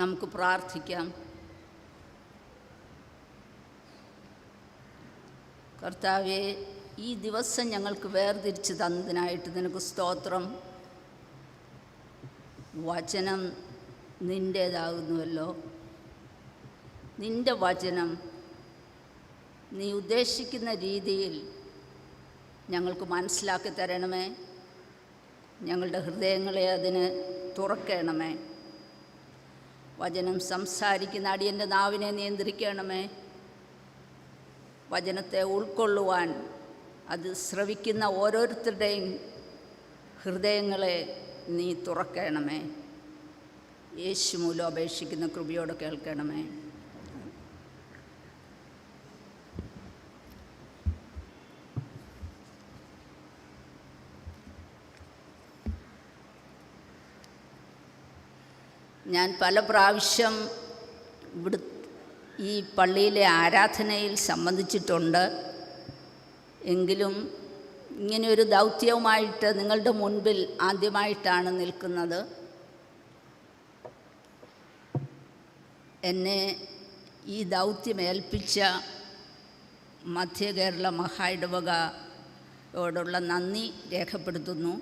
നമുക്ക് പ്രാർത്ഥിക്കാം. കർത്താവേ, ഈ ദിവസം ഞങ്ങൾക്ക് വേർതിരിച്ച് തന്നതിനായിട്ട് നിനക്ക് സ്തോത്രം. വചനം നിൻ്റേതാകുന്നുവല്ലോ. നിൻ്റെ വചനം നീ ഉദ്ദേശിക്കുന്ന രീതിയിൽ ഞങ്ങൾക്ക് മനസ്സിലാക്കി തരണമേ. ഞങ്ങളുടെ ഹൃദയങ്ങളെ അതിന് തുറക്കണമേ. വചനം സംസാരിക്കുന്ന അടിയൻ്റെ നാവിനെ നിയന്ത്രിക്കണമേ. വചനത്തെ ഉൾക്കൊള്ളുവാൻ അത് ശ്രവിക്കുന്ന ഓരോരുത്തരുടെയും ഹൃദയങ്ങളെ നീ തുറക്കണമേ. യേശു മൂലം അപേക്ഷിക്കുന്ന കൃപയോടെ കേൾക്കണമേ. ഞാൻ പല പ്രാവശ്യം ഈ പള്ളിയിലെ ആരാധനയിൽ സംബന്ധിച്ചിട്ടുണ്ട്. എങ്കിലും ഇങ്ങനെയൊരു ദൗത്യവുമായിട്ട് നിങ്ങളുടെ മുൻപിൽ ആദ്യമായിട്ടാണ് നിൽക്കുന്നത്. എന്നെ ഈ ദൗത്യം ഏൽപ്പിച്ച മധ്യ കേരള മഹായിടവകയോടുള്ള നന്ദി രേഖപ്പെടുത്തുന്നു.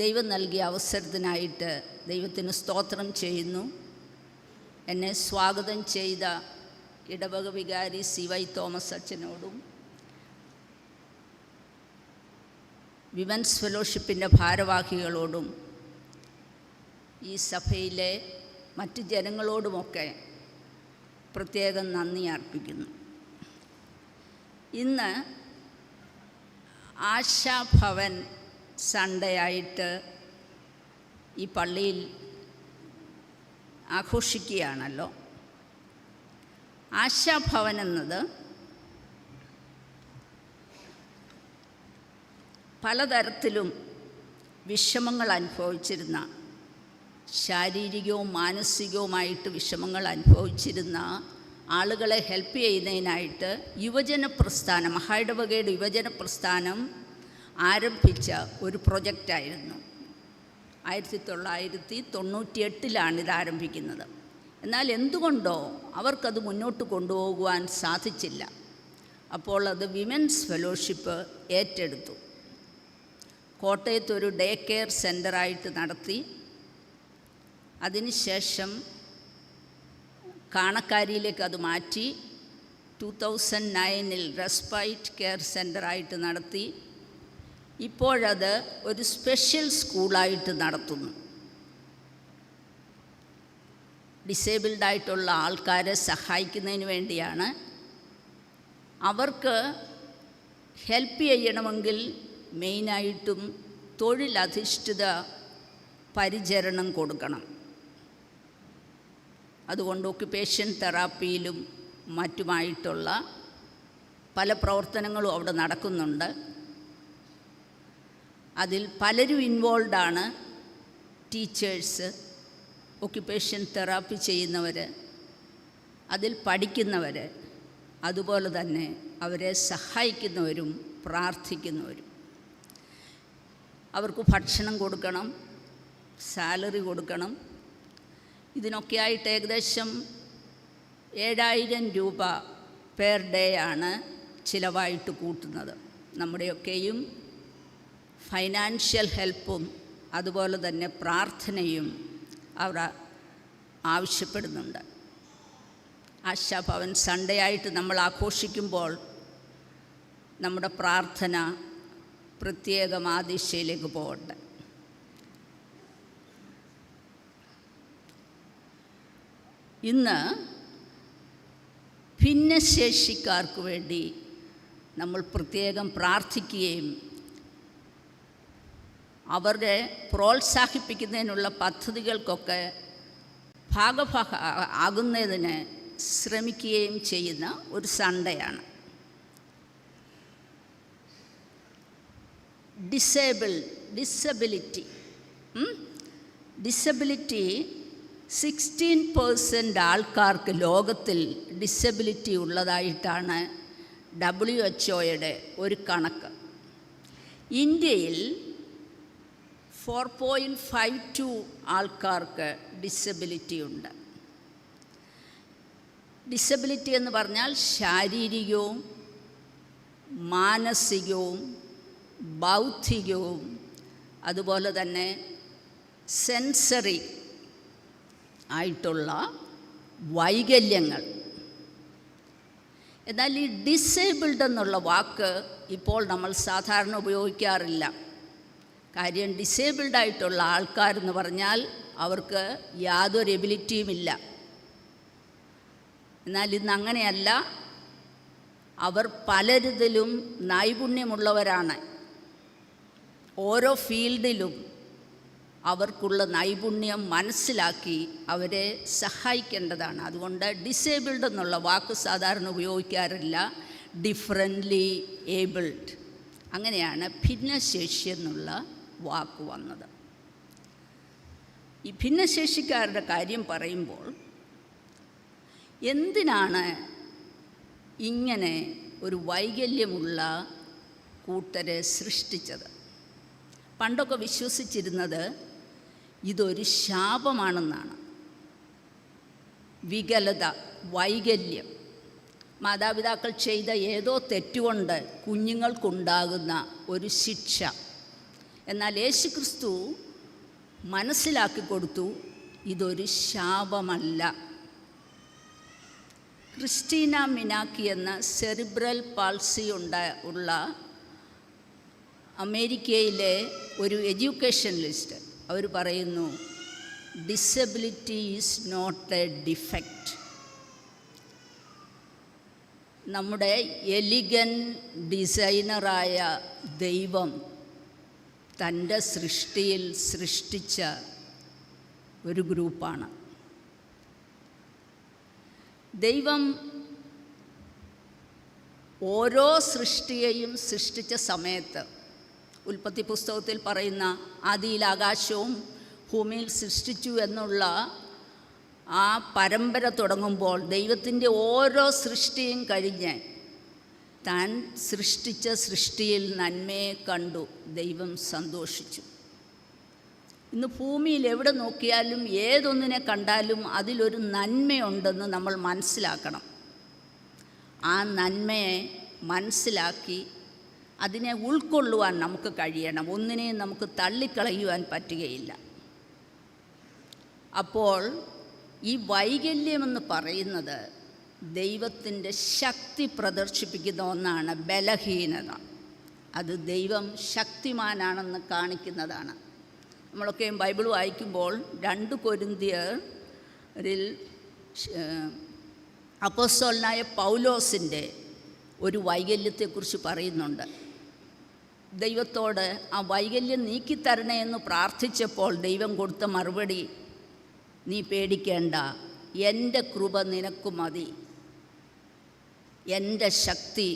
ദൈവം നൽകിയ അവസരത്തിനായിട്ട് ദൈവത്തിന് സ്തോത്രം ചെയ്യുന്നു. എന്നെ സ്വാഗതം ചെയ്ത ഇടവക വികാരി CY തോമസ് അച്ഛനോടും വിമൻസ് ഫെലോഷിപ്പിൻ്റെ ഭാരവാഹികളോടും ഈ സഭയിലെ മറ്റ് ജനങ്ങളോടുമൊക്കെ പ്രത്യേകം നന്ദി അർപ്പിക്കുന്നു. ഇന്ന് ആശാഭവൻ സൺഡേ ആയിട്ട് ഈ പള്ളിയിൽ ആഘോഷിക്കുകയാണല്ലോ. ആശാഭവൻ എന്നത് പലതരത്തിലും വിഷമങ്ങൾ അനുഭവിച്ചിരുന്ന, ശാരീരികവും മാനസികവുമായിട്ട് വിഷമങ്ങൾ അനുഭവിച്ചിരുന്ന ആളുകളെ ഹെൽപ്പ് ചെയ്യുന്നതിനായിട്ട് യുവജന പ്രസ്ഥാനം, മഹായിടവകയുടെ യുവജന പ്രസ്ഥാനം ആരംഭിച്ച ഒരു പ്രൊജക്റ്റായിരുന്നു. 1998 ഇത് ആരംഭിക്കുന്നത്. എന്നാൽ എന്തുകൊണ്ടോ അവർക്കത് മുന്നോട്ട് കൊണ്ടുപോകുവാൻ സാധിച്ചില്ല. അപ്പോൾ അത് വിമൻസ് ഫെലോഷിപ്പ് ഏറ്റെടുത്തു. കോട്ടയത്തൊരു ഡേ കെയർ സെൻ്ററായിട്ട് നടത്തി. അതിനുശേഷം കാണക്കാരിയിലേക്ക് അത് മാറ്റി 2009 റെസ്പൈറ്റ് കെയർ സെൻ്ററായിട്ട് നടത്തി. ഇപ്പോഴത് ഒരു സ്പെഷ്യൽ സ്കൂളായിട്ട് നടത്തുന്നു. ഡിസേബിൾഡായിട്ടുള്ള ആൾക്കാരെ സഹായിക്കുന്നതിന് വേണ്ടിയാണ്. അവർക്ക് ഹെൽപ്പ് ചെയ്യണമെങ്കിൽ മെയിനായിട്ടും തൊഴിലധിഷ്ഠിത പരിചരണം കൊടുക്കണം. അതുകൊണ്ട് ഒക്യുപേഷൻ തെറാപ്പിയിലും മറ്റുമായിട്ടുള്ള പല പ്രവർത്തനങ്ങളും അവിടെ നടക്കുന്നുണ്ട്. അതിൽ പലരും ഇൻവോൾവാണ്. ടീച്ചേഴ്സ്, ഒക്യുപേഷൻ തെറാപ്പി ചെയ്യുന്നവർ, അതിൽ പഠിക്കുന്നവർ, അതുപോലെ തന്നെ അവരെ സഹായിക്കുന്നവരും പ്രാർത്ഥിക്കുന്നവരും. അവർക്ക് ഭക്ഷണം കൊടുക്കണം, സാലറി കൊടുക്കണം. ഇതിനൊക്കെയായിട്ട് ഏകദേശം 7000 രൂപ പെർ ഡേ ആണ് ചിലവായിട്ട് കൂട്ടുന്നത്. നമ്മുടെയൊക്കെയും ഫൈനാൻഷ്യൽ ഹെൽപ്പും അതുപോലെ തന്നെ പ്രാർത്ഥനയും അവർ ആവശ്യപ്പെടുന്നുണ്ട്. ആശാഭവൻ സൺഡേ ആയിട്ട് നമ്മൾ ആഘോഷിക്കുമ്പോൾ നമ്മുടെ പ്രാർത്ഥന പ്രത്യേകം ആ ദിശയിലേക്ക് പോകട്ടെ. ഇന്ന് ഭിന്നശേഷിക്കാർക്ക് വേണ്ടി നമ്മൾ പ്രത്യേകം പ്രാർത്ഥിക്കുകയും അവരെ പ്രോത്സാഹിപ്പിക്കുന്നതിനുള്ള പദ്ധതികൾക്കൊക്കെ ആകുന്നതിന് ശ്രമിക്കുകയും ചെയ്യുന്ന ഒരു സൺഡേയാണ്. ഡിസബിലിറ്റി 16% ആൾക്കാർക്ക് ലോകത്തിൽ ഡിസബിലിറ്റി ഉള്ളതായിട്ടാണ് WHO ഒരു കണക്ക്. ഇന്ത്യയിൽ 4.52 ആൾക്കാർക്ക് ഡിസബിലിറ്റി ഉണ്ട്. ഡിസബിലിറ്റി എന്ന് പറഞ്ഞാൽ ശാരീരികവും മാനസികവും ബൗദ്ധികവും അതുപോലെ തന്നെ സെൻസറി ആയിട്ടുള്ള വൈകല്യങ്ങൾ. എന്നാൽ ഈ ഡിസേബിൾഡ് എന്നുള്ള വാക്ക് ഇപ്പോൾ നമ്മൾ സാധാരണ ഉപയോഗിക്കാറില്ല. കാര്യം ഡിസേബിൾഡ് ആയിട്ടുള്ള ആൾക്കാരെന്ന് പറഞ്ഞാൽ അവർക്ക് യാതൊരു എബിലിറ്റിയുമില്ല. എന്നാൽ ഇന്ന് അങ്ങനെയല്ല. അവർ പലരിതിലും നൈപുണ്യമുള്ളവരാണ്. ഓരോ ഫീൽഡിലും അവർക്കുള്ള നൈപുണ്യം മനസ്സിലാക്കി അവരെ സഹായിക്കേണ്ടതാണ്. അതുകൊണ്ട് ഡിസേബിൾഡ് എന്നുള്ള വാക്ക് സാധാരണ ഉപയോഗിക്കാറില്ല. ഡിഫറൻ്റ്ലി ഏബിൾഡ്, അങ്ങനെയാണ് ഭിന്നശേഷി എന്നുള്ള വാക്ക് വന്നത്. ഈ ഭിന്നശേഷിക്കാരുടെ കാര്യം പറയുമ്പോൾ എന്തിനാണ് ഇങ്ങനെ ഒരു വൈകല്യമുള്ള കൂട്ടരെ സൃഷ്ടിച്ചത്? പണ്ടൊക്കെ വിശ്വസിച്ചിരുന്നത് ഇതൊരു ശാപമാണെന്നാണ്. വികലത, വൈകല്യം, മാതാപിതാക്കൾ ചെയ്ത ഏതോ തെറ്റുകൊണ്ട് കുഞ്ഞുങ്ങൾക്കുണ്ടാകുന്ന ഒരു ശിക്ഷ. എന്നാൽ യേശുക്രിസ്തു മനസ്സിലാക്കി കൊടുത്തു, ഇതൊരു ശാപമല്ല. ക്രിസ്റ്റീന മിനാക്കി എന്ന സെറിബ്രൽ പാൾസി ഉള്ള അമേരിക്കയിലെ ഒരു എഡ്യൂക്കേഷണലിസ്റ്റ് അവർ പറയുന്നു, disability is not a defect. നമ്മുടെ എലിഗൻ്റ് ഡിസൈനറായ ദൈവം തൻ്റെ സൃഷ്ടിയിൽ സൃഷ്ടിച്ച ഒരു ഗ്രൂപ്പാണ്. ദൈവം ഓരോ സൃഷ്ടിയെയും സൃഷ്ടിച്ച സമയത്ത്, ഉൽപ്പത്തി പുസ്തകത്തിൽ പറയുന്ന ആദിയിൽ ആകാശവും ഭൂമിയിൽ സൃഷ്ടിച്ചു എന്നുള്ള ആ പരമ്പര തുടങ്ങുമ്പോൾ ദൈവത്തിൻ്റെ ഓരോ സൃഷ്ടിയും കഴിഞ്ഞ് താൻ സൃഷ്ടിച്ച സൃഷ്ടിയിൽ നന്മയെ കണ്ടു ദൈവം സന്തോഷിച്ചു. ഇന്ന് ഭൂമിയിൽ എവിടെ നോക്കിയാലും ഏതൊന്നിനെ കണ്ടാലും അതിലൊരു നന്മയുണ്ടെന്ന് നമ്മൾ മനസ്സിലാക്കണം. ആ നന്മയെ മനസ്സിലാക്കി അതിനെ ഉൾക്കൊള്ളുവാൻ നമുക്ക് കഴിയണം. ഒന്നിനെയും നമുക്ക് തള്ളിക്കളയുവാൻ പറ്റുകയില്ല. അപ്പോൾ ഈ വൈകല്യമെന്ന് പറയുന്നത് ദൈവത്തിൻ്റെ ശക്തി പ്രദർശിപ്പിക്കുന്ന ഒന്നാണ്. ബലഹീനത അത് ദൈവം ശക്തിമാനാണെന്ന് കാണിക്കുന്നതാണ്. നമ്മളൊക്കെയും ബൈബിൾ വായിക്കുമ്പോൾ 2 കൊരിന്ത്യരിൽ അപ്പോസ്തലനായ പൗലോസിൻ്റെ ഒരു വൈകല്യത്തെക്കുറിച്ച് പറയുന്നുണ്ട്. ദൈവത്തോട് ആ വൈകല്യം നീക്കിത്തരണേ എന്ന് പ്രാർത്ഥിച്ചപ്പോൾ ദൈവം കൊടുത്ത മറുപടി, നീ പേടിക്കേണ്ട, എൻ്റെ കൃപ നിനക്ക് മതി, എൻ്റെ ശക്തി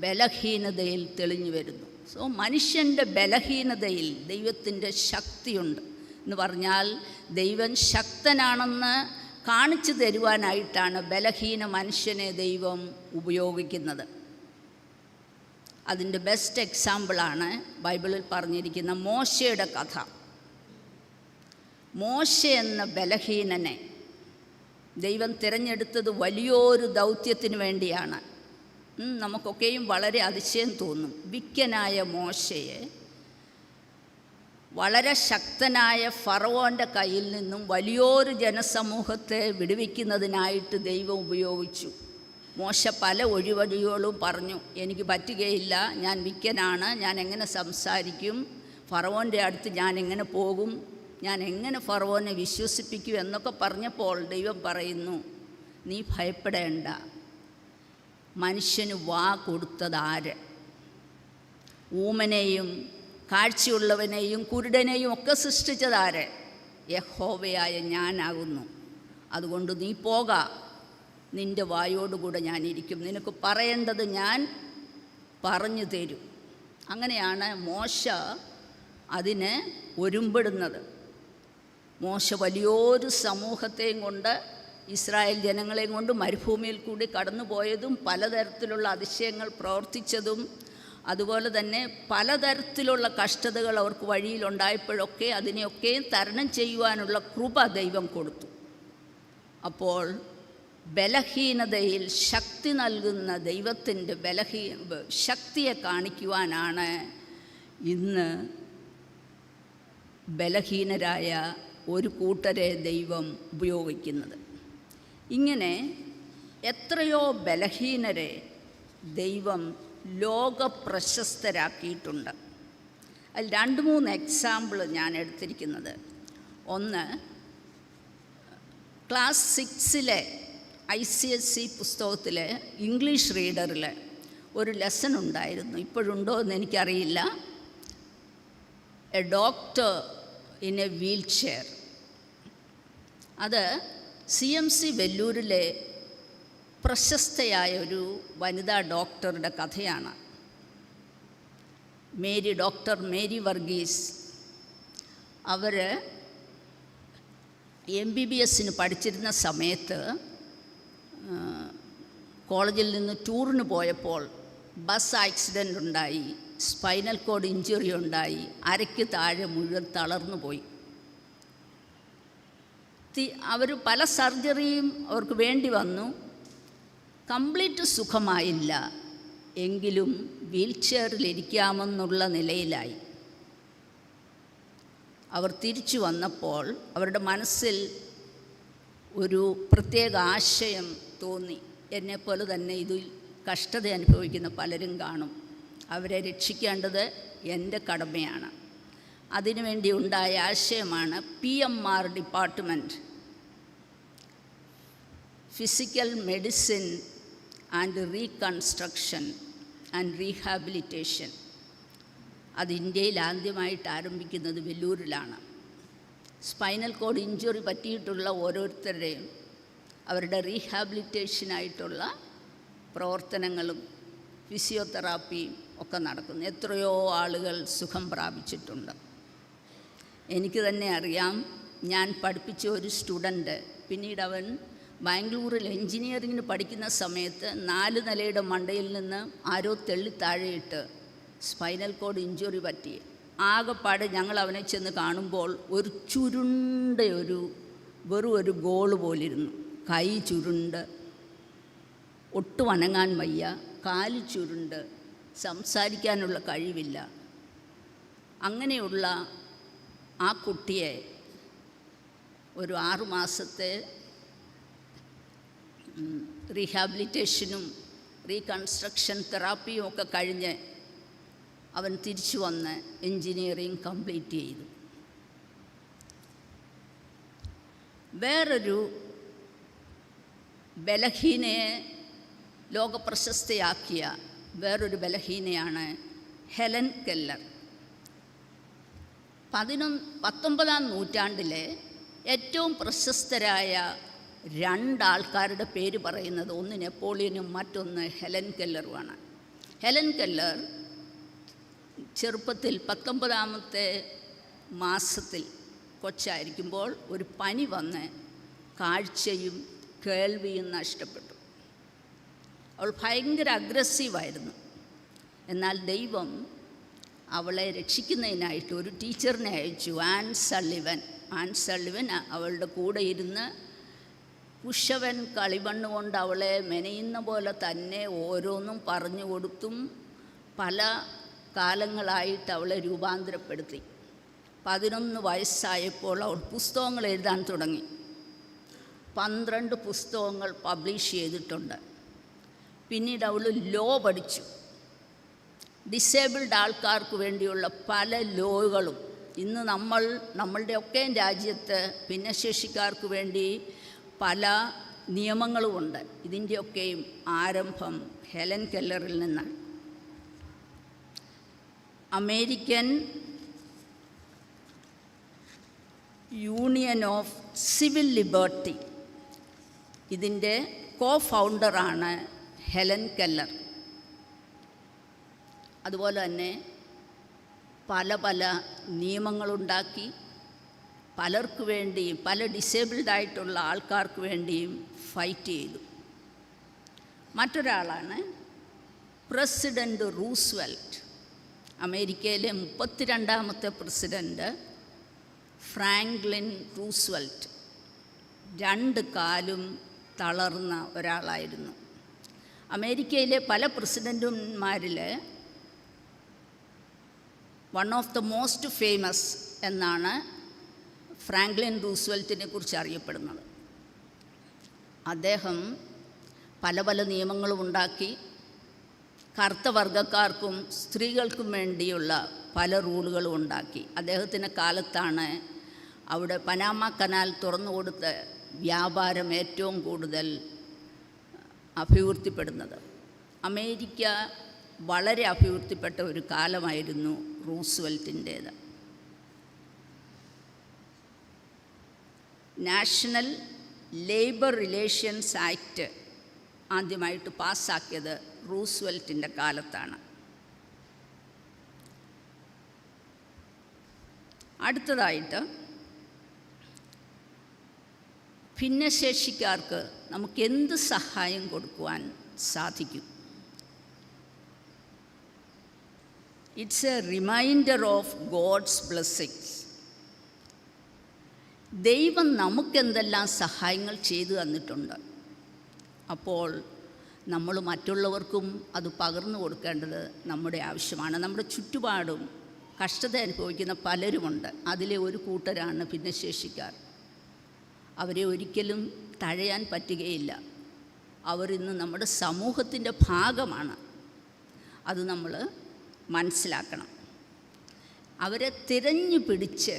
ബലഹീനതയിൽ തെളിഞ്ഞു വരുന്നു. സോ മനുഷ്യൻ്റെ ബലഹീനതയിൽ ദൈവത്തിൻ്റെ ശക്തിയുണ്ട് എന്ന് പറഞ്ഞാൽ ദൈവം ശക്തനാണെന്ന് കാണിച്ചു തരുവാനായിട്ടാണ് ബലഹീന മനുഷ്യനെ ദൈവം ഉപയോഗിക്കുന്നത്. അതിൻ്റെ ബെസ്റ്റ് എക്സാമ്പിളാണ് ബൈബിളിൽ പറഞ്ഞിരിക്കുന്ന മോശയുടെ കഥ. മോശ എന്ന ബലഹീനനെ ദൈവം തിരഞ്ഞെടുത്തത് വലിയൊരു ദൗത്യത്തിന് വേണ്ടിയാണ്. നമുക്കൊക്കെയും വളരെ അതിശയം തോന്നും. വിക്കനായ മോശയെ വളരെ ശക്തനായ ഫറവോൻ്റെ കയ്യിൽ നിന്നും വലിയൊരു ജനസമൂഹത്തെ വിടുവിക്കുന്നതിനായിട്ട് ദൈവം ഉപയോഗിച്ചു. മോശ പല ഒഴിവഴികളും പറഞ്ഞു, എനിക്ക് പറ്റുകയില്ല, ഞാൻ വിക്കനാണ്, ഞാൻ എങ്ങനെ സംസാരിക്കും, ഫറവോൻ്റെ അടുത്ത് ഞാൻ എങ്ങനെ പോകും, ഞാൻ എങ്ങനെ ഫറവോനെ വിശ്വസിപ്പിക്കും എന്നൊക്കെ പറഞ്ഞപ്പോൾ ദൈവം പറയുന്നു, നീ ഭയപ്പെടേണ്ട, മനുഷ്യന് വാ കൊടുത്തതാര്? ഊമനെയും കാഴ്ചയുള്ളവനെയും കുരുടനെയും ഒക്കെ സൃഷ്ടിച്ചതാര്? യഹോവയായ ഞാനാകുന്നു. അതുകൊണ്ട് നീ പോക, നിൻ്റെ വായോടുകൂടെ ഞാനിരിക്കും, നിനക്ക് പറയേണ്ടത് ഞാൻ പറഞ്ഞു തരും. അങ്ങനെയാണ് മോശ അതിന് ഒരുമ്പെടുന്നത്. മോശ വലിയൊരു സമൂഹത്തെയും കൊണ്ട്, ഇസ്രായേൽ ജനങ്ങളെയും കൊണ്ട് മരുഭൂമിയിൽ കൂടി കടന്നുപോയതും പലതരത്തിലുള്ള അതിശയങ്ങൾ പ്രവർത്തിച്ചതും അതുപോലെ തന്നെ പലതരത്തിലുള്ള കഷ്ടതകൾ അവർക്ക് വഴിയിലുണ്ടായപ്പോഴൊക്കെ അതിനെയൊക്കെയും തരണം ചെയ്യുവാനുള്ള കൃപ ദൈവം കൊടുത്തു. അപ്പോൾ ബലഹീനതയിൽ ശക്തി നൽകുന്ന ദൈവത്തിൻ്റെ ശക്തിയെ കാണിക്കുവാനാണ് ഇന്ന് ബലഹീനരായ ഒരു കൂട്ടരെ ദൈവം ഉപയോഗിക്കുന്നത്. ഇങ്ങനെ എത്രയോ ബലഹീനരെ ദൈവം ലോകപ്രശസ്തരാക്കിയിട്ടുണ്ട്. അതിൽ 2-3 എക്സാമ്പിൾ ഞാൻ എടുത്തിരിക്കുന്നത്. ഒന്ന്, ക്ലാസ് 6 ICSE പുസ്തകത്തിലെ ഇംഗ്ലീഷ് റീഡറിൽ ഒരു ലെസൺ ഉണ്ടായിരുന്നു, ഇപ്പോഴുണ്ടോ എന്ന് എനിക്കറിയില്ല. A doctor in a wheelchair. അത് CMC വെല്ലൂരിലെ പ്രശസ്തയായ ഒരു വനിതാ ഡോക്ടറുടെ കഥയാണ്. Doctor Mary Varghese. അവർ MBBS പഠിച്ചിരുന്ന സമയത്ത് കോളേജിൽ നിന്ന് ടൂറിന് പോയപ്പോൾ ബസ് ആക്സിഡൻ്റ് ഉണ്ടായി, സ്പൈനൽ കോഡ് ഇഞ്ചുറി ഉണ്ടായി, അരയ്ക്ക് താഴെ മുഴുവൻ തളർന്നു പോയി. അവർ പല സർജറിയും അവർക്ക് വേണ്ടി വന്നു. കംപ്ലീറ്റ് സുഖമായില്ല, എങ്കിലും വീൽ ചെയറിലിരിക്കാമെന്നുള്ള നിലയിലായി. അവർ തിരിച്ചു വന്നപ്പോൾ അവരുടെ മനസ്സിൽ ഒരു പ്രത്യേക ആശയം തോന്നി. എന്നെപ്പോലെ തന്നെ ഇതിൽ കഷ്ടത അനുഭവിക്കുന്ന പലരും കാണും. അവരെ രക്ഷിക്കേണ്ടത് എൻ്റെ കടമയാണ്. അതിനുവേണ്ടി ഉണ്ടായ ആശയമാണ് PMR department, physical medicine and reconstruction and rehabilitation. അത് ഇന്ത്യയിൽ ആദ്യമായിട്ട് ആരംഭിക്കുന്നത് വെല്ലൂരിലാണ്. സ്പൈനൽ കോഡ് ഇഞ്ചുറി പറ്റിയിട്ടുള്ള ഓരോരുത്തരുടെയും അവരുടെ റീഹാബിലിറ്റേഷനായിട്ടുള്ള പ്രവർത്തനങ്ങളും ഫിസിയോതെറാപ്പിയും ഒക്കെ നടക്കുന്നു. എത്രയോ ആളുകൾ സുഖം പ്രാപിച്ചിട്ടുണ്ട്. എനിക്ക് തന്നെ അറിയാം, ഞാൻ പഠിപ്പിച്ച ഒരു സ്റ്റുഡൻറ്റ് പിന്നീട് അവൻ ബാംഗ്ലൂരിൽ എൻജിനീയറിങ്ങിന് പഠിക്കുന്ന സമയത്ത് 4 നിലയുടെ മണ്ടയിൽ നിന്ന് ആരോ താഴെയിട്ട് സ്പൈനൽ കോഡ് ഇഞ്ചുറി പറ്റി. ആകെപ്പാട് ഞങ്ങൾ അവനെ ചെന്ന് കാണുമ്പോൾ ഒരു ചുരുണ്ട വെറും ഒരു ഗോള് പോലിരുന്നു. കൈ ചുരുണ്ട്, ഒട്ടും അനങ്ങാൻ വയ്യ, കാല് ചുരുണ്ട്, സംസാരിക്കാനുള്ള കഴിവില്ല. അങ്ങനെയുള്ള ആ കുട്ടിയെ ഒരു 6 മാസത്തെ റീഹാബിലിറ്റേഷനും റീകൺസ്ട്രക്ഷൻ തെറാപ്പിയും ഒക്കെ കഴിഞ്ഞ് അവൻ തിരിച്ചു വന്ന് എൻജിനീയറിങ് കംപ്ലീറ്റ് ചെയ്തു. വേറൊരു ബലഹീനയെ ലോകപ്രശസ്തയാക്കിയ വേറൊരു ബലഹീനയാണ് ഹെലൻ കെല്ലർ. 19-ാം നൂറ്റാണ്ടിലെ ഏറ്റവും പ്രശസ്തരായ 2 ആൾക്കാരുടെ പേര് പറയുന്നത്, ഒന്ന് നെപ്പോളിയനും മറ്റൊന്ന് ഹെലൻ കെല്ലറുമാണ്. ഹെലൻ കെല്ലർ ചെറുപ്പത്തിൽ 19-ാമത്തെ മാസത്തിൽ കൊച്ചായിരിക്കുമ്പോൾ ഒരു പനി വന്ന് കാഴ്ചയും കേൾവിയും നഷ്ടപ്പെട്ടു. അവൾ ഭയങ്കര അഗ്രസീവായിരുന്നു. എന്നാൽ ദൈവം അവളെ രക്ഷിക്കുന്നതിനായിട്ട് ഒരു ടീച്ചറിനെ അയച്ചു, ആൻ സള്ളിവൻ. അവളുടെ കൂടെ ഇരുന്ന് കുശവൻ കളിമണ്ണ് കൊണ്ട് അവളെ മെനയുന്ന പോലെ തന്നെ ഓരോന്നും പറഞ്ഞു കൊടുത്തും പല കാലങ്ങളായിട്ട് അവളെ രൂപാന്തരപ്പെടുത്തി. 11 വയസ്സായപ്പോൾ അവൾ പുസ്തകങ്ങൾ എഴുതാൻ തുടങ്ങി. 12 പുസ്തകങ്ങൾ പബ്ലിഷ് ചെയ്തിട്ടുണ്ട്. പിന്നീട് അവൾ ലോ പഠിച്ചു. ഡിസേബിൾഡ് ആൾക്കാർക്ക് വേണ്ടിയുള്ള പല ലോകളും ഇന്ന് നമ്മളുടെയൊക്കെ രാജ്യത്ത് ഭിന്നശേഷിക്കാർക്ക് വേണ്ടി പല നിയമങ്ങളുമുണ്ട്. ഇതിൻ്റെയൊക്കെയും ആരംഭം ഹെലൻ കെല്ലറിൽ നിന്നാണ്. American union of civil liberty, ഇതിൻ്റെ ഫൗണ്ടറാണ് ഹെലൻ കെല്ലർ. അതുപോലെ തന്നെ പല നിയമങ്ങളുണ്ടാക്കി പലർക്ക് വേണ്ടിയും പല ഡിസേബിൾഡായിട്ടുള്ള ആൾക്കാർക്ക് വേണ്ടിയും ഫൈറ്റ് ചെയ്തു. മറ്റൊരാളാണ് പ്രസിഡൻറ്റ് റൂസ്വെൽറ്റ്, അമേരിക്കയിലെ 32ാമത്തെ പ്രസിഡൻറ്റ് ഫ്രാങ്ക്ലിൻ റൂസ്വെൽറ്റ് 2 കാലും തളർന്ന ഒരാളായിരുന്നു. അമേരിക്കയിലെ പല പ്രസിഡൻറ്റുമാരിൽ one of the most famous എന്നാണ് ഫ്രാങ്ക്ലിൻ റൂസ്വെൽറ്റിനെ കുറിച്ച് അറിയപ്പെടുന്നത്. അദ്ദേഹം പല പല നിയമങ്ങളും ഉണ്ടാക്കി. കറുത്ത വർഗ്ഗക്കാർക്കും സ്ത്രീകൾക്കും വേണ്ടിയുള്ള പല റൂളുകളും ഉണ്ടാക്കി. അദ്ദേഹത്തിൻ്റെ കാലത്താണ് അവിടെ പനാമ കനാൽ തുറന്നുകൊടുത്ത് വ്യാപാരം ഏറ്റവും കൂടുതൽ അഭിവൃദ്ധിപ്പെടുന്നത്. അമേരിക്ക വളരെ അഭിവൃദ്ധിപ്പെട്ട ഒരു കാലമായിരുന്നു റൂസ്വെൽറ്റിൻ്റേത്. നാഷണൽ ലേബർ റിലേഷൻസ് ആക്ട് ആദ്യമായിട്ട് പാസ്സാക്കിയത് റൂസ്വെൽറ്റിൻ്റെ കാലത്താണ്. അടുത്തതായിട്ട് ഭിന്നശേഷിക്കാർക്ക് നമുക്ക് എന്ത് സഹായം കൊടുക്കുവാൻ സാധിക്കും? It's a reminder of God's blessings. ദൈവം നമുക്കെന്തെല്ലാം സഹായങ്ങൾ ചെയ്തു തന്നിട്ടുണ്ട്. അപ്പോൾ നമ്മൾ മറ്റുള്ളവർക്കും അത് പകർന്നു കൊടുക്കേണ്ടത് നമ്മുടെ ആവശ്യമാണ്. നമ്മുടെ ചുറ്റുപാടും കഷ്ടത അനുഭവിക്കുന്ന പലരുമുണ്ട്. അതിലെ ഒരു കൂട്ടരാണ് ഭിന്നശേഷിക്കാർ. അവരെ ഒരിക്കലും തഴയാൻ പറ്റുകയില്ല. അവരിന്ന് നമ്മുടെ സമൂഹത്തിൻ്റെ ഭാഗമാണ്. അത് നമ്മൾ മനസ്സിലാക്കണം. അവരെ തിരഞ്ഞു പിടിച്ച്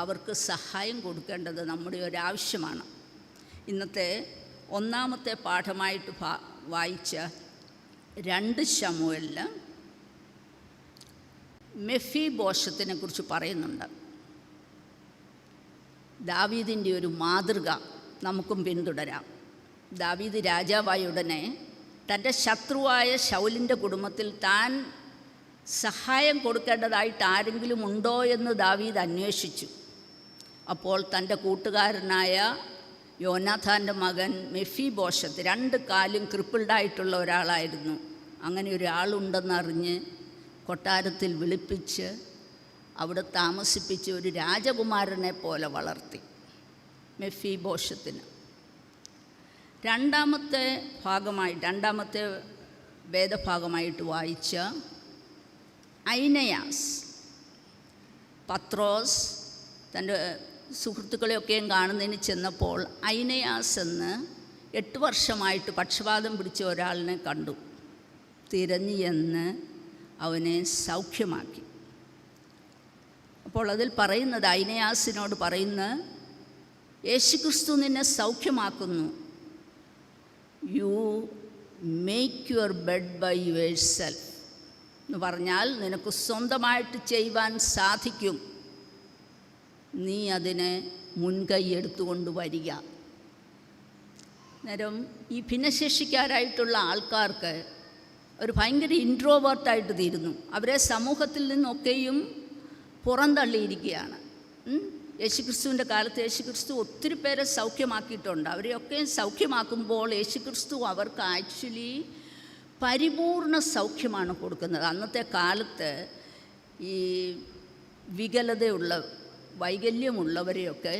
അവർക്ക് സഹായം കൊടുക്കേണ്ടത് നമ്മുടെ ഒരാവശ്യമാണ്. ഇന്നത്തെ 1ാമത്തെ പാഠമായിട്ട് വായിച്ച 2 ശമൂവേലിൽ മെഫീബോശത്തിനെ കുറിച്ച് പറയുന്നുണ്ട്. ദാവീദിൻ്റെ ഒരു മാതൃക നമുക്കും പിന്തുടരാം. ദാവീദ് രാജാവായ ഉടനെ തൻ്റെ ശത്രുവായ ശൗലിൻ്റെ കുടുംബത്തിൽ താൻ സഹായം കൊടുക്കേണ്ടതായിട്ട് ആരെങ്കിലും ഉണ്ടോ എന്ന് ദാവീദ് അന്വേഷിച്ചു. അപ്പോൾ തൻ്റെ കൂട്ടുകാരനായ യോനാഥാൻ്റെ മകൻ മെഫീബോശത്ത് 2 കാലും ക്രിപ്പിൾഡായിട്ടുള്ള ഒരാളായിരുന്നു. അങ്ങനെ ഒരാളുണ്ടെന്നറിഞ്ഞ് കൊട്ടാരത്തിൽ വിളിപ്പിച്ച് അവിടെ താമസിപ്പിച്ച് ഒരു രാജകുമാരനെ പോലെ വളർത്തി മെഫീബോശത്തിന്. 2ാമത്തെ വേദഭാഗമായിട്ട് വായിച്ച ഐനയാസ്, പത്രോസ് തൻ്റെ സുഹൃത്തുക്കളെയൊക്കെയും കാണുന്നതിന് ചെന്നപ്പോൾ ഐനയാസ് എന്ന് 8 വർഷമായിട്ട് പക്ഷപാതം പിടിച്ച ഒരാളിനെ കണ്ടു. തിരഞ്ഞു ചെന്ന് അവനെ സൗഖ്യമാക്കി. അപ്പോൾ അതിൽ പറയുന്നത്, ഐനയാസിനോട് പറയുന്ന, യേശുക്രിസ്തു നിന്നെ സൗഖ്യമാക്കുന്നു. You make your bed by yourself എന്ന് പറഞ്ഞാൽ നിനക്ക് സ്വന്തമായിട്ട് ചെയ്യുവാൻ സാധിക്കും. നീ അതിനെ മുൻകൈ എടുത്തുകൊണ്ട് വരിക. നേരം ഈ ഭിന്നശേഷിക്കാരായിട്ടുള്ള ആൾക്കാർക്ക് ഒരു ഭയങ്കര ഇൻട്രോവേർട്ടായിട്ട് തീരുന്നു. അവരെ സമൂഹത്തിൽ നിന്നൊക്കെയും പുറന്തള്ളിയിരിക്കുകയാണ്. യേശുക്രിസ്തുവിൻ്റെ കാലത്ത് യേശുക്രിസ്തു ഒത്തിരി പേരെ സൗഖ്യമാക്കിയിട്ടുണ്ട്. അവരെയൊക്കെ സൗഖ്യമാക്കുമ്പോൾ യേശുക്രിസ്തു അവർക്ക് ആക്ച്വലി പരിപൂർണ സൗഖ്യമാണ് കൊടുക്കുന്നത്. അന്നത്തെ കാലത്ത് ഈ വികലതയുള്ള വൈകല്യമുള്ളവരെയൊക്കെ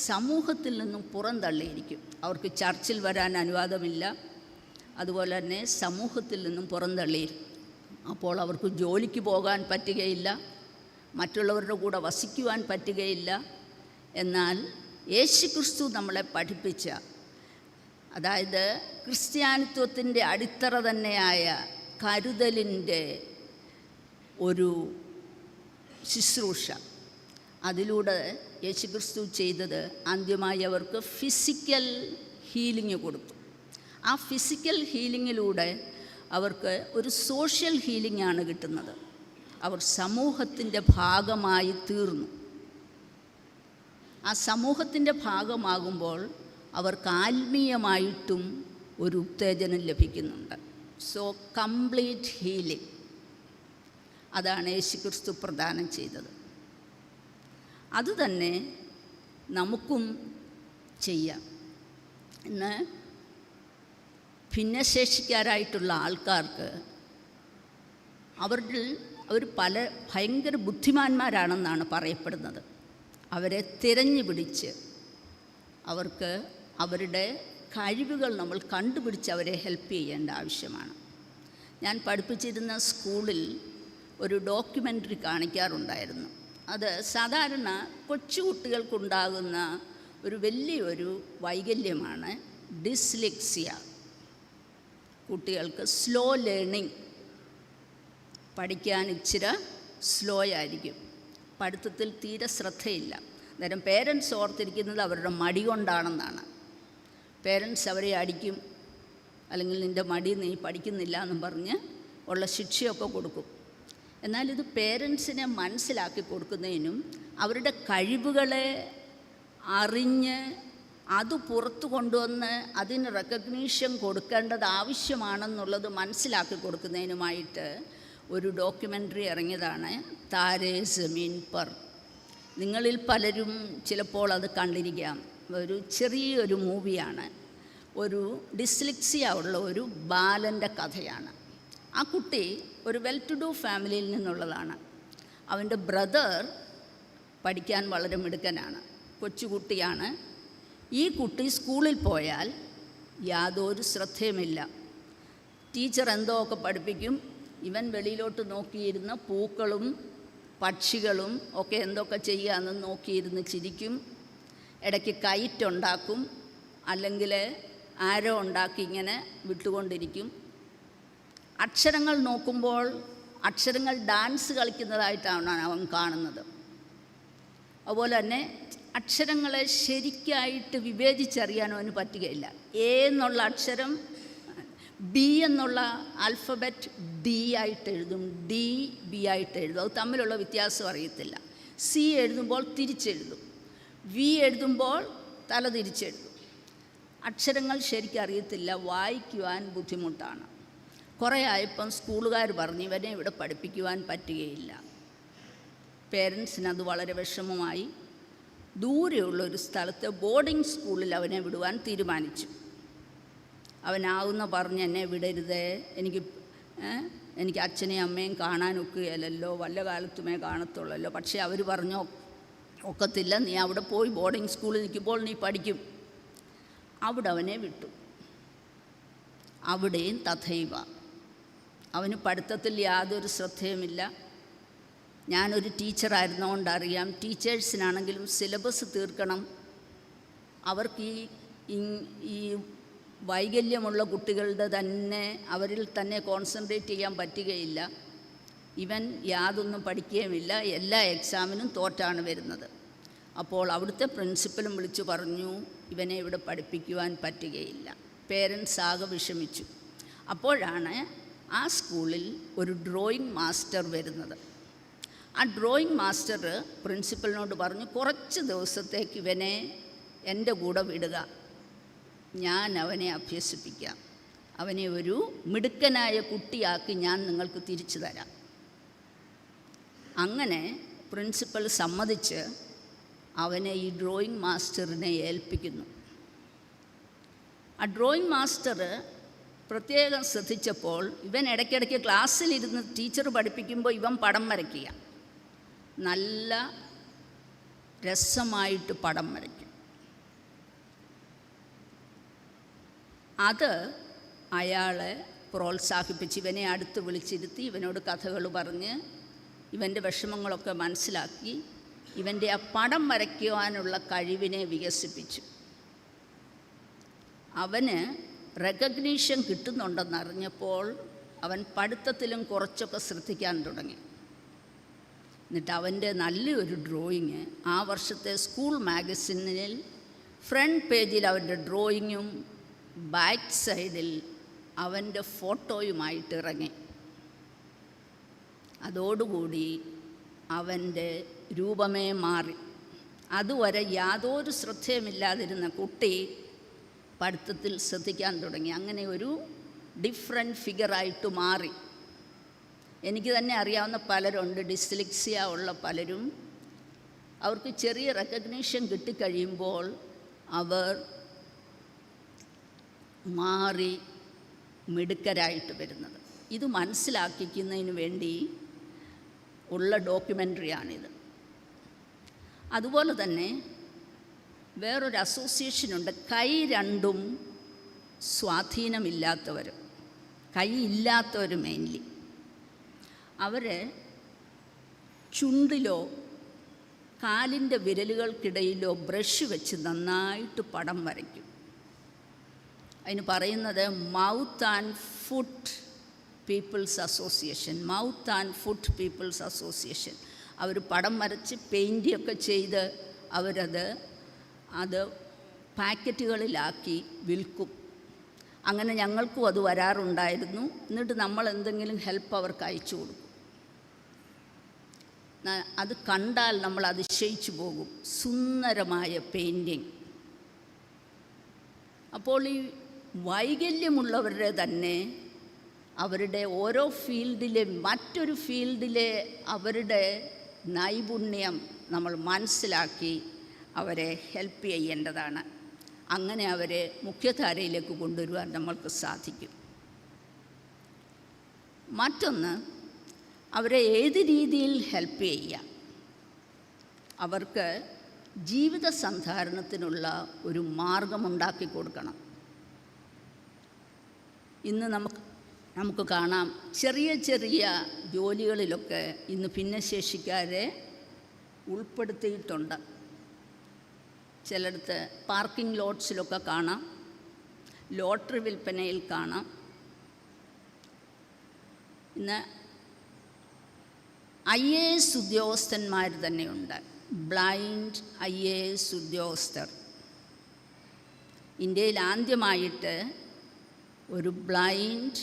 സമൂഹത്തിൽ നിന്നും പുറന്തള്ളിയിരിക്കും. അവർക്ക് ചർച്ചിൽ വരാൻ അനുവാദമില്ല. അതുപോലെ തന്നെ സമൂഹത്തിൽ നിന്നും പുറന്തള്ളിയിരിക്കും. അപ്പോൾ അവർക്ക് ജോലിക്ക് പോകാൻ പറ്റുകയില്ല, മറ്റുള്ളവരുടെ കൂടെ വസിക്കുവാൻ പറ്റുകയില്ല. എന്നാൽ യേശുക്രിസ്തു നമ്മളെ പഠിപ്പിച്ച, അതായത് ക്രിസ്ത്യാനിത്വത്തിൻ്റെ അടിത്തറ തന്നെയായ കരുതലിൻ്റെ ഒരു ശുശ്രൂഷ, അതിലൂടെ യേശുക്രിസ്തു ചെയ്തത് ആദ്യമായി അവർക്ക് ഫിസിക്കൽ ഹീലിംഗ് കൊടുത്തു. ആ ഫിസിക്കൽ ഹീലിങ്ങിലൂടെ അവർക്ക് ഒരു സോഷ്യൽ ഹീലിംഗാണ് കിട്ടുന്നത്. അവർ സമൂഹത്തിൻ്റെ ഭാഗമായി തീർന്നു. ആ സമൂഹത്തിൻ്റെ ഭാഗമാകുമ്പോൾ അവർക്ക് ആത്മീയമായിട്ടും ഒരു ഉത്തേജനം ലഭിക്കുന്നുണ്ട്. സോ കംപ്ലീറ്റ് ഹീലിംഗ് അതാണ് യേശുക്രിസ്തു പ്രദാനം ചെയ്തത്. അതുതന്നെ നമുക്കും ചെയ്യാം. ഇന്ന് ഭിന്നശേഷിക്കാരായിട്ടുള്ള ആൾക്കാർക്ക് അവർ ഭയങ്കര ബുദ്ധിമാന്മാരാണെന്നാണ് പറയപ്പെടുന്നത്. അവരെ തിരഞ്ഞു പിടിച്ച് അവർക്ക് അവരുടെ കഴിവുകൾ നമ്മൾ കണ്ടുപിടിച്ച് അവരെ ഹെൽപ്പ് ചെയ്യേണ്ട ആവശ്യമാണ്. ഞാൻ പഠിപ്പിച്ചിരുന്ന സ്കൂളിൽ ഒരു ഡോക്യുമെൻ്ററി കാണിക്കാറുണ്ടായിരുന്നു. അത് സാധാരണ കൊച്ചുകുട്ടികൾക്കുണ്ടാകുന്ന ഒരു വലിയൊരു വൈകല്യമാണ് ഡിസ്ലെക്സിയ. കുട്ടികൾക്ക് സ്ലോ ലേണിംഗ്, പഠിക്കാൻ ഇച്ചിരി സ്ലോ ആയിരിക്കും, പഠിത്തത്തിൽ തീരെ ശ്രദ്ധയില്ല. അന്നേരം പേരൻസ് ഓർത്തിരിക്കുന്നത് അവരുടെ മടി കൊണ്ടാണെന്നാണ്. പേരൻസ് അവരെ അടിക്കും, അല്ലെങ്കിൽ നിൻ്റെ മടി നീ പഠിക്കുന്നില്ല എന്നും പറഞ്ഞ് ഉള്ള ശിക്ഷയൊക്കെ കൊടുക്കും. എന്നാൽ ഇത് പേരൻസിനെ മനസ്സിലാക്കി കൊടുക്കുന്നതിനും അവരുടെ കഴിവുകളെ അറിഞ്ഞ് അത് പുറത്തു കൊണ്ടുവന്ന് അതിന് റെക്കഗ്നീഷൻ കൊടുക്കേണ്ടത് ആവശ്യമാണെന്നുള്ളത് മനസ്സിലാക്കി കൊടുക്കുന്നതിനുമായിട്ട് ഒരു ഡോക്യുമെൻ്ററി ഇറങ്ങിയതാണ് താരേ സമീൻ പർ. നിങ്ങളിൽ പലരും ചിലപ്പോൾ അത് കണ്ടിരിക്കാം. ഒരു ചെറിയൊരു മൂവിയാണ്. ഒരു ഡിസ്ലെക്സിയ ഉള്ള ഒരു ബാലൻ്റെ കഥയാണ്. ആ കുട്ടി ഒരു വെൽ ടു ഡു ഫാമിലിയിൽ നിന്നുള്ളതാണ്. അവൻ്റെ ബ്രദർ പഠിക്കാൻ വളരെ മിടുക്കനാണ്, കൊച്ചുകുട്ടിയാണ്. ഈ കുട്ടി സ്കൂളിൽ പോയാൽ യാതൊരു ശ്രദ്ധയുമില്ല. ടീച്ചർ എന്തോ ഒക്കെ പഠിപ്പിക്കും, ഇവൻ വെളിയിലോട്ട് നോക്കിയിരുന്ന പൂക്കളും പക്ഷികളും ഒക്കെ എന്തൊക്കെ ചെയ്യാമെന്ന് നോക്കിയിരുന്ന് ചിരിക്കും. ഇടയ്ക്ക് കൈറ്റുണ്ടാക്കും, അല്ലെങ്കിൽ ആരോ ഉണ്ടാക്കി ഇങ്ങനെ വിട്ടുകൊണ്ടിരിക്കും. അക്ഷരങ്ങൾ നോക്കുമ്പോൾ അക്ഷരങ്ങൾ ഡാൻസ് കളിക്കുന്നതായിട്ടാണ് അവൻ കാണുന്നത്. അതുപോലെ തന്നെ അക്ഷരങ്ങളെ ശരിക്കായിട്ട് വിവേചിച്ചറിയാനും അവന് പറ്റുകയില്ല. എ എന്നുള്ള അക്ഷരം ബി എന്നുള്ള ആൽഫബറ്റ് ഡി ആയിട്ട് എഴുതും, ഡി ബി ആയിട്ട് എഴുതും. അത് തമ്മിലുള്ള വ്യത്യാസം അറിയത്തില്ല. സി എഴുതുമ്പോൾ തിരിച്ചെഴുതും, വി എഴുതുമ്പോൾ തല തിരിച്ചെഴുതും. അക്ഷരങ്ങൾ ശരിക്കറിയത്തില്ല, വായിക്കുവാൻ ബുദ്ധിമുട്ടാണ്. കുറേ ആയപ്പം സ്കൂളുകാർ പറഞ്ഞു ഇവനെ ഇവിടെ പഠിപ്പിക്കുവാൻ പറ്റുകയില്ല. പേരൻസിനത് വളരെ വിഷമമായി. ദൂരെയുള്ളൊരു സ്ഥലത്ത് ബോർഡിംഗ് സ്കൂളിൽ അവനെ വിടുവാൻ തീരുമാനിച്ചു. അവനാവുന്ന പറഞ്ഞ് എന്നെ വിടരുതേ, എനിക്ക് അച്ഛനെയും അമ്മയും കാണാനൊക്കുകയല്ലോ, വല്ല കാലത്തുമേ കാണത്തുള്ളല്ലോ. പക്ഷേ അവർ പറഞ്ഞു ഒക്കത്തില്ല, നീ അവിടെ പോയി ബോർഡിംഗ് സ്കൂളിൽ നിൽക്കുമ്പോൾ നീ പഠിക്കും. അവിടെ അവനെ വിട്ടു. അവിടെയും തഥൈവ. അവന് പഠിത്തത്തിൽ യാതൊരു ശ്രദ്ധയുമില്ല. ഞാനൊരു ടീച്ചറായിരുന്നുകൊണ്ടറിയാം, ടീച്ചേഴ്സിനാണെങ്കിലും സിലബസ് തീർക്കണം. അവർക്ക് ഈ വൈകല്യമുള്ള കുട്ടികളുടെ തന്നെ അവരിൽ തന്നെ കോൺസെൻട്രേറ്റ് ചെയ്യാൻ പറ്റുകയില്ല. ഇവൻ യാതൊന്നും പഠിക്കുകയുമില്ല, എല്ലാ എക്സാമിനും തോറ്റാണ് വരുന്നത്. അപ്പോൾ അവിടുത്തെ പ്രിൻസിപ്പലും വിളിച്ചു പറഞ്ഞു ഇവനെ ഇവിടെ പഠിപ്പിക്കുവാൻ പറ്റുകയില്ല. പേരൻസ് ആകെ വിഷമിച്ചു. അപ്പോഴാണ് ആ സ്കൂളിൽ ഒരു ഡ്രോയിങ് മാസ്റ്റർ വരുന്നത്. ആ ഡ്രോയിങ് മാസ്റ്റർ പ്രിൻസിപ്പലിനോട് പറഞ്ഞു കുറച്ച് ദിവസത്തേക്ക് ഇവനെ എൻ്റെ കൂടെ വിടുക, ഞാൻ അവനെ അഭ്യസിപ്പിക്കാം, അവനെ ഒരു മിടുക്കനായ കുട്ടിയാക്കി ഞാൻ നിങ്ങൾക്ക് തിരിച്ചു തരാം. അങ്ങനെ പ്രിൻസിപ്പൽ സമ്മതിച്ച് അവനെ ഈ ഡ്രോയിങ് മാസ്റ്ററിനെ ഏൽപ്പിക്കുന്നു. ആ ഡ്രോയിങ് മാസ്റ്റർ പ്രത്യേകം ശ്രദ്ധിച്ചപ്പോൾ ഇവൻ ഇടയ്ക്കിടയ്ക്ക് ക്ലാസ്സിലിരുന്ന് ടീച്ചർ പഠിപ്പിക്കുമ്പോൾ ഇവൻ പടം വരയ്ക്കുക, നല്ല രസമായിട്ട് പടം വരയ്ക്കും. അത് അയാളെ പ്രോത്സാഹിപ്പിച്ച് ഇവനെ അടുത്ത് വിളിച്ചിരുത്തി ഇവനോട് കഥകൾ പറഞ്ഞ് ഇവൻ്റെ വിഷമങ്ങളൊക്കെ മനസ്സിലാക്കി ഇവൻ്റെ ആ പടം വരയ്ക്കുവാനുള്ള കഴിവിനെ വികസിപ്പിച്ചു. അവന് റെക്കഗ്നീഷൻ കിട്ടുന്നുണ്ടെന്നറിഞ്ഞപ്പോൾ അവൻ പഠിത്തത്തിലും കുറച്ചൊക്കെ ശ്രദ്ധിക്കാൻ തുടങ്ങി. എന്നിട്ട് അവൻ്റെ നല്ലൊരു ഡ്രോയിങ് ആ വർഷത്തെ സ്കൂൾ മാഗസിനിൽ ഫ്രണ്ട് പേജിൽ അവൻ്റെ ഡ്രോയിങ്ങും ബാക്ക് സൈഡിൽ അവൻ്റെ ഫോട്ടോയുമായിട്ട് ഇറങ്ങി. അതോടുകൂടി അവൻ്റെ രൂപമേ മാറി. അതുവരെ യാതൊരു ശ്രദ്ധയുമില്ലാതിരുന്ന കുട്ടി പഠിത്തത്തിൽ ശ്രദ്ധിക്കാൻ തുടങ്ങി. അങ്ങനെ ഒരു ഡിഫറെൻറ്റ് ഫിഗറായിട്ട് മാറി. എനിക്ക് തന്നെ അറിയാവുന്ന പലരുണ്ട്, ഡിസ്ലെക്സിയ ഉള്ള പലരും. അവർക്ക് ചെറിയ റെക്കഗ്നീഷൻ കിട്ടിക്കഴിയുമ്പോൾ അവർ മാറി മിടുക്കരായിട്ട് വരുന്നത്. ഇത് മനസ്സിലാക്കിക്കുന്നതിന് വേണ്ടി ഉള്ള ഡോക്യുമെൻ്ററിയാണിത്. അതുപോലെ തന്നെ വേറൊരു അസോസിയേഷനുണ്ട്, കൈ രണ്ടും സ്വാധീനമില്ലാത്തവർ, കൈ ഇല്ലാത്തവർ മെയിൻലി. അവർ ചുണ്ടിലോ കാലിൻ്റെ വിരലുകൾക്കിടയിലോ ബ്രഷ് വെച്ച് നന്നായിട്ട് പടം വരയ്ക്കും. അതിന് പറയുന്നത് mouth and foot peoples association. Mouth and foot peoples association. അവർ പടം വരച്ച് പെയിൻ്റൊക്കെ ചെയ്ത് അത് പാക്കറ്റുകളിലാക്കി വിൽക്കും. അങ്ങനെ ഞങ്ങൾക്കും അത് വരാറുണ്ടായിരുന്നു. എന്നിട്ട് നമ്മൾ എന്തെങ്കിലും ഹെൽപ്പ് അവർക്ക് അയച്ചു കൊടുക്കും. അത് കണ്ടാൽ നമ്മൾ അതിശയിച്ചു പോകും. സുന്ദരമായ പെയിൻറ്റിങ്. അപ്പോൾ ഈ വൈകല്യമുള്ളവരുടെ തന്നെ അവരുടെ ഓരോ ഫീൽഡിലെ മറ്റൊരു ഫീൽഡിലെ അവരുടെ നൈപുണ്യം നമ്മൾ മനസ്സിലാക്കി അവരെ ഹെൽപ്പ് ചെയ്യേണ്ടതാണ്. അങ്ങനെ അവരെ മുഖ്യധാരയിലേക്ക് കൊണ്ടുവരുവാൻ നമ്മൾക്ക് സാധിക്കും. മറ്റൊന്ന്, അവരെ ഏത് രീതിയിൽ ഹെൽപ്പ് ചെയ്യാം. അവർക്ക് ജീവിത സന്ധാരണത്തിനുള്ള ഒരു മാർഗമുണ്ടാക്കി കൊടുക്കണം. ഇന്ന് നമുക്ക് കാണാം, ചെറിയ ചെറിയ ജോലികളിലൊക്കെ ഇന്ന് ഭിന്നശേഷിക്കാരെ ഉൾപ്പെടുത്തിയിട്ടുണ്ട്. ചിലയിടത്ത് പാർക്കിംഗ് ലോട്ട്സിലൊക്കെ കാണാം, ലോട്ടറി വിൽപ്പനയിൽ കാണാം. ഇന്ന് IAS ഉദ്യോഗസ്ഥന്മാർ തന്നെയുണ്ട്, ബ്ലൈൻഡ് IAS ഉദ്യോഗസ്ഥർ. ഇന്ത്യയിൽ ആദ്യമായിട്ട് ഒരു ബ്ലൈൻഡ്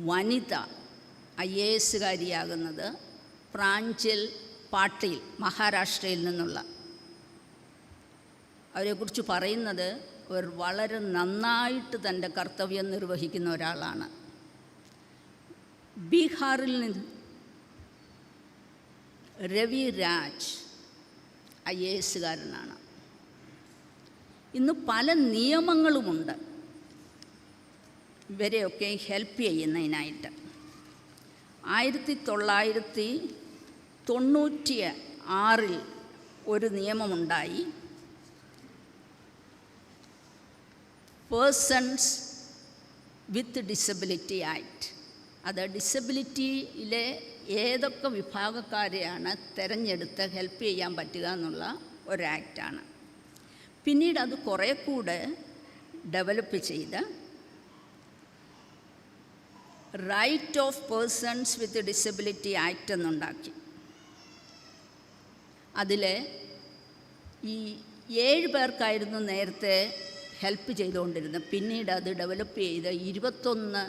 വനിത IASകാരിയാകുന്നത് പ്രാഞ്ചൽ പാട്ടീൽ, മഹാരാഷ്ട്രയിൽ നിന്നുള്ള. അവരെക്കുറിച്ച് പറയുന്നത് അവർ വളരെ നന്നായിട്ട് തൻ്റെ കർത്തവ്യം നിർവഹിക്കുന്ന ഒരാളാണ്. ബീഹാറിൽ നിന്ന് രവി രാജ് IASകാരനാണ്. ഇന്ന് പല നിയമങ്ങളുമുണ്ട് ഇവരെയൊക്കെ ഹെൽപ്പ് ചെയ്യുന്നതിനായിട്ട്. 1996 ഒരു നിയമമുണ്ടായി, പേഴ്സൺസ് വിത്ത് ഡിസബിലിറ്റി ആക്ട്. അത് ഡിസബിലിറ്റിയിലെ ഏതൊക്കെ വിഭാഗക്കാരെയാണ് തിരഞ്ഞെടുത്ത് ഹെൽപ്പ് ചെയ്യാൻ പറ്റുക എന്നുള്ള ഒരു ആക്റ്റാണ്. പിന്നീട് അത് കുറേ കൂടെ ഡെവലപ്പ് ചെയ്ത് right of persons with disability act എന്നുണ്ടാക്കി. അതിൽ ഈ 7 പേർക്കായിരുന്നു നേരത്തെ ഹെൽപ്പ് ചെയ്തുകൊണ്ടിരുന്നത്. പിന്നീട് അത് ഡെവലപ്പ് ചെയ്ത് 21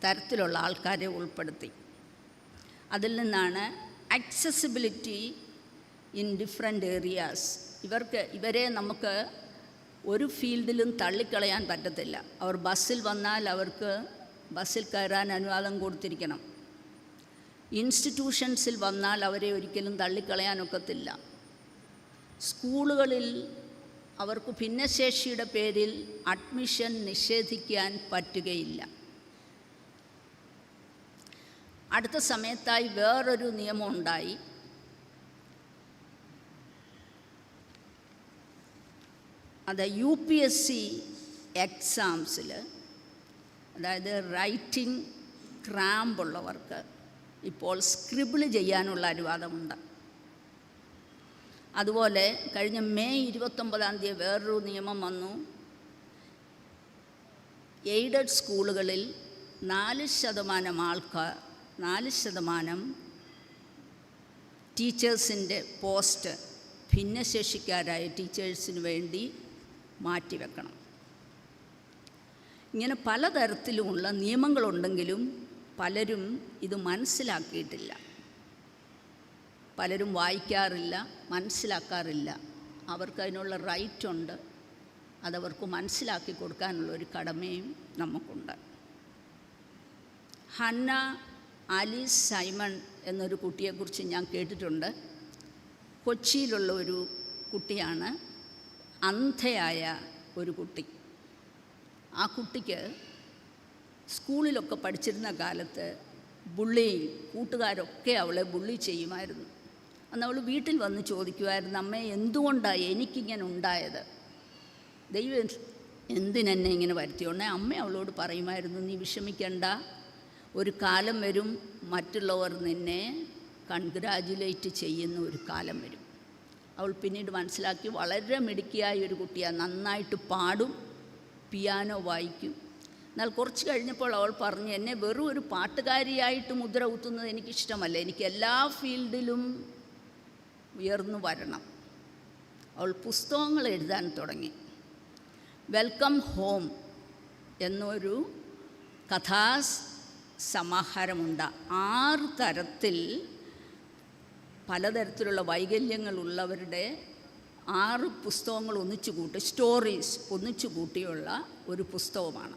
തരത്തിലുള്ള ആൾക്കാരെ ഉൾപ്പെടുത്തി. അതിൽ നിന്നാണ് ആക്സസിബിലിറ്റി ഇൻ ഡിഫറെൻ്റ് ഏരിയാസ്. ഇവരെ നമുക്ക് ഒരു ഫീൽഡിലും തള്ളിക്കളയാൻ പറ്റത്തില്ല. അവർ ബസ്സിൽ വന്നാൽ അവർക്ക് ബസ്സിൽ കയറാൻ അനുവാദം കൊടുത്തിരിക്കണം. ഇൻസ്റ്റിറ്റ്യൂഷൻസിൽ വന്നാൽ അവരെ ഒരിക്കലും തള്ളിക്കളയാനൊക്കത്തില്ല. സ്കൂളുകളിൽ അവർക്ക് ഭിന്നശേഷിയുടെ പേരിൽ അഡ്മിഷൻ നിഷേധിക്കാൻ പറ്റുകയില്ല. അടുത്ത സമയത്തായി വേറൊരു നിയമം ഉണ്ടായി. അത് UPSC എക്സാംസിൽ, അതായത് റൈറ്റിംഗ് ക്രാമ്പുള്ളവർക്ക് ഇപ്പോൾ സ്ക്രിബിൾ ചെയ്യാനുള്ള അനുവാദമുണ്ട്. അതുപോലെ കഴിഞ്ഞ മെയ് 29 വേറൊരു നിയമം വന്നു. എയ്ഡഡ് സ്കൂളുകളിൽ 4% ടീച്ചേഴ്സിൻ്റെ പോസ്റ്റ് ഭിന്നശേഷിക്കാരായ ടീച്ചേഴ്സിന് വേണ്ടി മാറ്റിവെക്കണം. ഇങ്ങനെ പലതരത്തിലുമുള്ള നിയമങ്ങളുണ്ടെങ്കിലും പലരും ഇത് മനസ്സിലാക്കിയിട്ടില്ല. പലരും വായിക്കാറില്ല, മനസ്സിലാക്കാറില്ല. അവർക്കതിനുള്ള റൈറ്റുണ്ട്. അതവർക്ക് മനസ്സിലാക്കി കൊടുക്കാനുള്ളൊരു കടമയും നമുക്കുണ്ട്. ഹന്ന ആലീസ് സൈമൺ എന്നൊരു കുട്ടിയെക്കുറിച്ച് ഞാൻ കേട്ടിട്ടുണ്ട്. കൊച്ചിയിലുള്ള ഒരു കുട്ടിയാണ്, അന്ധയായ ഒരു കുട്ടി. ആ കുട്ടിക്ക് സ്കൂളിലൊക്കെ പഠിച്ചിരുന്ന കാലത്ത് കൂട്ടുകാരൊക്കെ അവളെ ബുള്ളി ചെയ്യുമായിരുന്നു. അന്ന് അവൾ വീട്ടിൽ വന്ന് ചോദിക്കുമായിരുന്നു, അമ്മേ എന്തുകൊണ്ടാണ് എനിക്കിങ്ങനെ ഉണ്ടായത്, ദൈവം എന്തിനെന്നെ ഇങ്ങനെ വരുത്തിയോണ്ടേ. അമ്മ അവളോട് പറയുമായിരുന്നു, നീ വിഷമിക്കണ്ട, ഒരു കാലം വരും മറ്റുള്ളവർ നിന്നെ കൺഗ്രാജുലേറ്റ് ചെയ്യുന്ന ഒരു കാലം വരും. അവൾ പിന്നീട് മനസ്സിലാക്കി. വളരെ മിടുക്കിയായ ഒരു കുട്ടിയാണ്, നന്നായിട്ട് പാടും, പിയാനോ വായിക്കും. എന്നാൽ കുറച്ച് കഴിഞ്ഞപ്പോൾ അവൾ പറഞ്ഞു, എന്നെ വെറും ഒരു പാട്ടുകാരിയായിട്ട് മുദ്ര കുത്തുന്നത് എനിക്കിഷ്ടമല്ല, എനിക്ക് എല്ലാ ഫീൽഡിലും ഉയർന്നു വരണം. അവൾ പുസ്തകങ്ങൾ എഴുതാൻ തുടങ്ങി. വെൽക്കം ഹോം എന്നൊരു കഥാസമാഹാരമുണ്ട്. 6 തരത്തിൽ പലതരത്തിലുള്ള വൈകല്യങ്ങളുള്ളവരുടെ 6 പുസ്തകങ്ങൾ സ്റ്റോറീസ് ഒന്നിച്ചു കൂട്ടിയുള്ള ഒരു പുസ്തകമാണ്.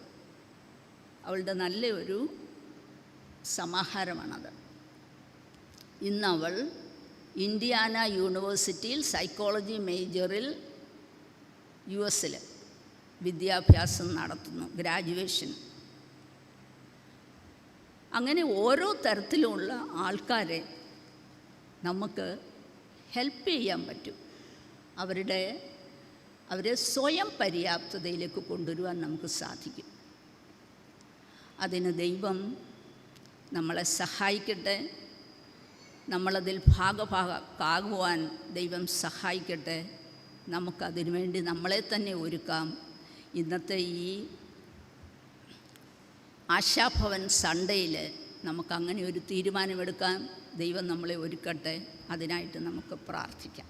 അവളുടെ നല്ലൊരു സമാഹാരമാണത്. ഇന്നവൾ ഇൻഡിയാന യൂണിവേഴ്സിറ്റിയിൽ സൈക്കോളജി മേജറിൽ US വിദ്യാഭ്യാസം നടത്തുന്നു, ഗ്രാജുവേഷൻ. അങ്ങനെ ഓരോ തരത്തിലുമുള്ള ആൾക്കാരെ നമുക്ക് ഹെൽപ്പ് ചെയ്യാൻ പറ്റും. അവരെ സ്വയം പര്യാപ്തതയിലേക്ക് കൊണ്ടുവരുവാൻ നമുക്ക് സാധിക്കും. അതിന് ദൈവം നമ്മളെ സഹായിക്കട്ടെ. നമ്മളതിൽ ഭാഗഭാക്കാകുവാൻ ദൈവം സഹായിക്കട്ടെ. നമുക്കതിനു വേണ്ടി നമ്മളെ തന്നെ ഒരുക്കാം. ഇന്നത്തെ ഈ ആശാഭവൻ സൺഡേയിൽ നമുക്കങ്ങനെ ഒരു തീരുമാനമെടുക്കാൻ ദൈവം നമ്മളെ ഒരുക്കട്ടെ. അതിനായിട്ട് നമുക്ക് പ്രാർത്ഥിക്കാം.